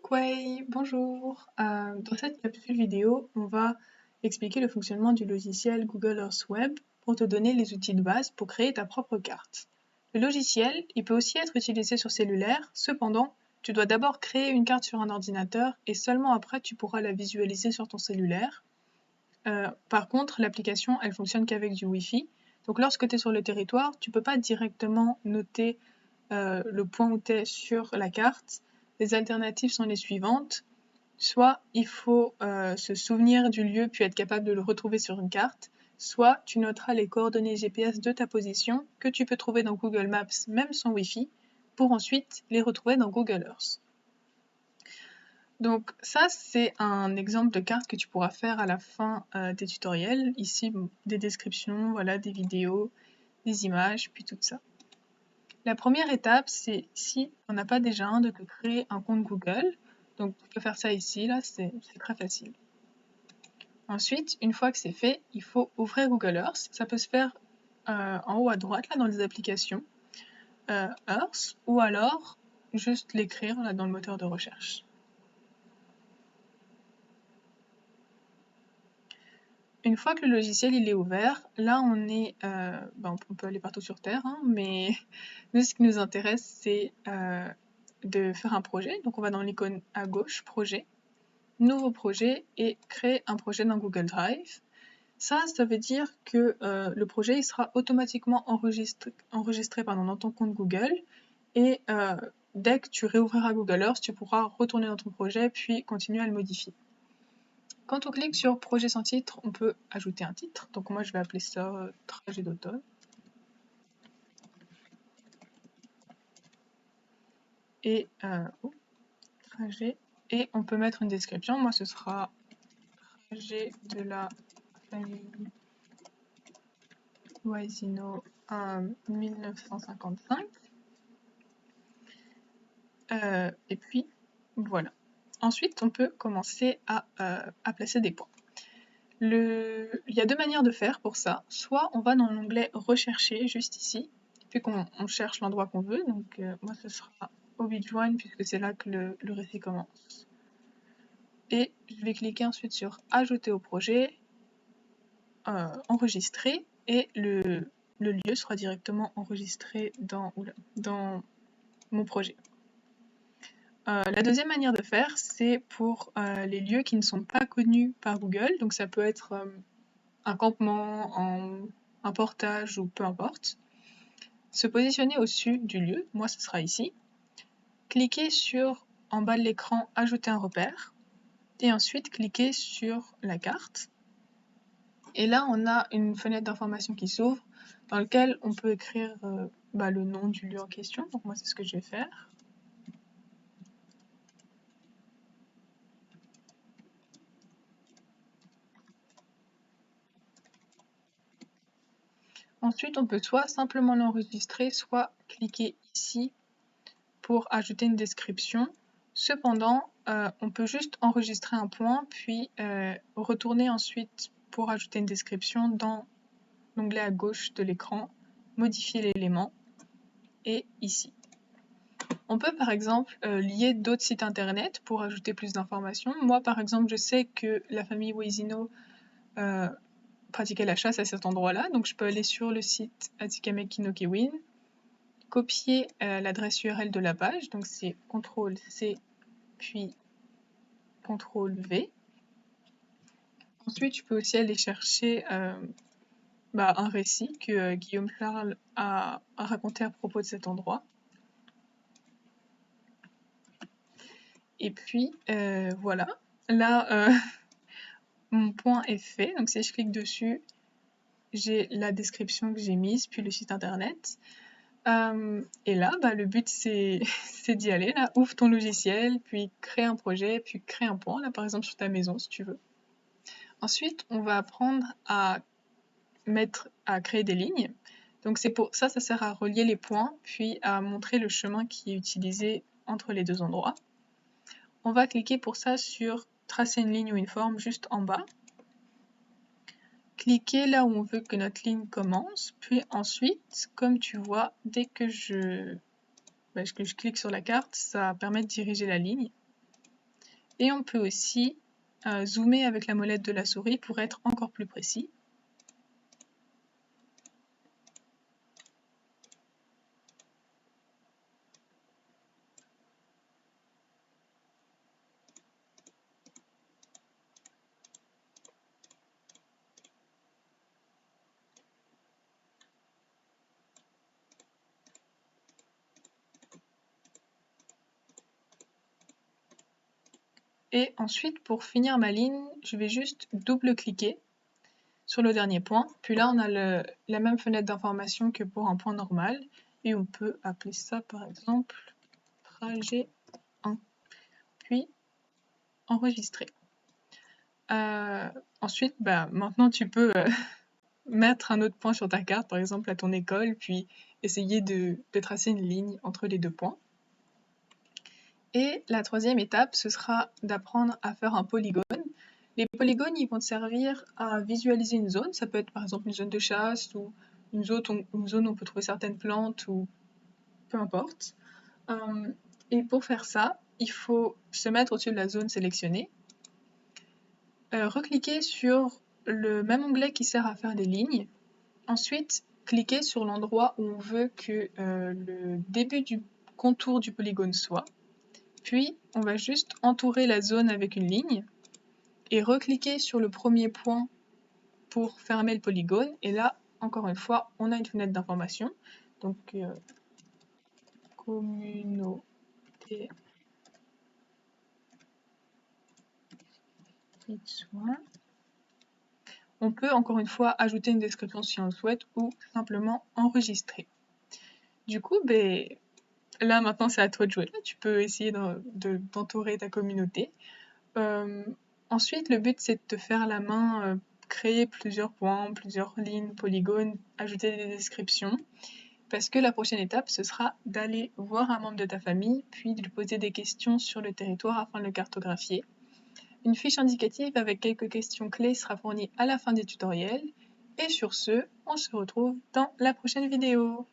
Quay, bonjour. Dans cette capsule vidéo, on va expliquer le fonctionnement du logiciel Google Earth Web pour te donner les outils de base pour créer ta propre carte. Le logiciel, il peut aussi être utilisé sur cellulaire, cependant, tu dois d'abord créer une carte sur un ordinateur et seulement après tu pourras la visualiser sur ton cellulaire. Par contre, l'application, elle fonctionne qu'avec du Wi-Fi. Donc lorsque tu es sur le territoire, tu peux pas directement noter le point où tu es sur la carte. Les alternatives sont les suivantes. Soit il faut se souvenir du lieu puis être capable de le retrouver sur une carte, soit tu noteras les coordonnées GPS de ta position que tu peux trouver dans Google Maps même sans Wi-Fi pour ensuite les retrouver dans Google Earth. Donc ça, c'est un exemple de carte que tu pourras faire à la fin des tutoriels. Ici, des descriptions, voilà, des vidéos, des images, puis tout ça. La première étape, c'est si on n'a pas déjà un, de te créer un compte Google. Donc tu peux faire ça ici, là, c'est très facile. Ensuite, une fois que c'est fait, il faut ouvrir Google Earth. Ça peut se faire en haut à droite, là, dans les applications Earth, ou alors juste l'écrire là dans le moteur de recherche. Une fois que le logiciel il est ouvert, là on peut aller partout sur Terre, hein, mais nous ce qui nous intéresse c'est de faire un projet. Donc on va dans l'icône à gauche, projet, nouveau projet et créer un projet dans Google Drive. Ça veut dire que le projet il sera automatiquement enregistré dans ton compte Google et dès que tu réouvriras Google Earth, tu pourras retourner dans ton projet puis continuer à le modifier. Quand on clique sur projet sans titre, on peut ajouter un titre. Donc moi je vais appeler ça trajet d'automne. Et trajet. Et on peut mettre une description. Moi ce sera trajet de la famille Oisino 1955. Et puis voilà. Ensuite on peut commencer à placer des points. Il y a deux manières de faire pour ça. Soit on va dans l'onglet rechercher juste ici, puis qu'on cherche l'endroit qu'on veut. Donc moi ce sera OB-Join puisque c'est là que le récit commence. Et je vais cliquer ensuite sur ajouter au projet, enregistrer, et le lieu sera directement enregistré dans mon projet. La deuxième manière de faire, c'est pour les lieux qui ne sont pas connus par Google. Donc ça peut être un campement, un portage ou peu importe. Se positionner au-dessus du lieu, moi ce sera ici. Cliquez sur en bas de l'écran ajouter un repère et ensuite cliquez sur la carte. Et là on a une fenêtre d'information qui s'ouvre dans laquelle on peut écrire le nom du lieu en question. Donc moi c'est ce que je vais faire. Ensuite, on peut soit simplement l'enregistrer, soit cliquer ici pour ajouter une description. Cependant, on peut juste enregistrer un point, puis retourner ensuite pour ajouter une description dans l'onglet à gauche de l'écran, modifier l'élément, et ici. On peut par exemple lier d'autres sites internet pour ajouter plus d'informations. Moi par exemple, je sais que la famille Oisino pratiquait la chasse à cet endroit-là, donc je peux aller sur le site Atikamekw no Kewin, copier l'adresse URL de la page, donc c'est CTRL-C puis CTRL-V. Ensuite, je peux aussi aller chercher un récit que Guillaume Charles a raconté à propos de cet endroit. Et puis voilà, là mon point est fait, donc si je clique dessus, j'ai la description que j'ai mise, puis le site internet. Et là, le but c'est d'y aller, là, ouvre ton logiciel, puis crée un projet, puis crée un point, là par exemple sur ta maison si tu veux. Ensuite, on va apprendre à créer des lignes. Donc c'est pour ça sert à relier les points, puis à montrer le chemin qui est utilisé entre les deux endroits. On va cliquer pour ça sur tracer une ligne ou une forme juste en bas. Cliquez là où on veut que notre ligne commence, puis ensuite, comme tu vois, dès que je clique sur la carte, ça permet de diriger la ligne. Et on peut aussi zoomer avec la molette de la souris pour être encore plus précis. Et ensuite, pour finir ma ligne, je vais juste double-cliquer sur le dernier point. Puis là, on a la même fenêtre d'information que pour un point normal. Et on peut appeler ça, par exemple, trajet 1. Puis, enregistrer. Ensuite, maintenant, tu peux mettre un autre point sur ta carte, par exemple à ton école, puis essayer de tracer une ligne entre les deux points. Et la troisième étape, ce sera d'apprendre à faire un polygone. Les polygones, ils vont te servir à visualiser une zone. Ça peut être par exemple une zone de chasse ou une zone où on peut trouver certaines plantes ou peu importe. Et pour faire ça, il faut se mettre au-dessus de la zone sélectionnée, recliquer sur le même onglet qui sert à faire des lignes. Ensuite, cliquer sur l'endroit où on veut que le début du contour du polygone soit. Puis, on va juste entourer la zone avec une ligne et recliquer sur le premier point pour fermer le polygone. Et là, encore une fois, on a une fenêtre d'information. Donc, communauté soin. On peut encore une fois ajouter une description si on le souhaite ou simplement enregistrer. Du coup, là maintenant c'est à toi de jouer. Là, tu peux essayer d'entourer ta communauté. Ensuite, le but c'est de te faire la main, créer plusieurs points, plusieurs lignes, polygones, ajouter des descriptions. Parce que la prochaine étape, ce sera d'aller voir un membre de ta famille, puis de lui poser des questions sur le territoire afin de le cartographier. Une fiche indicative avec quelques questions clés sera fournie à la fin du tutoriel. Et sur ce, on se retrouve dans la prochaine vidéo.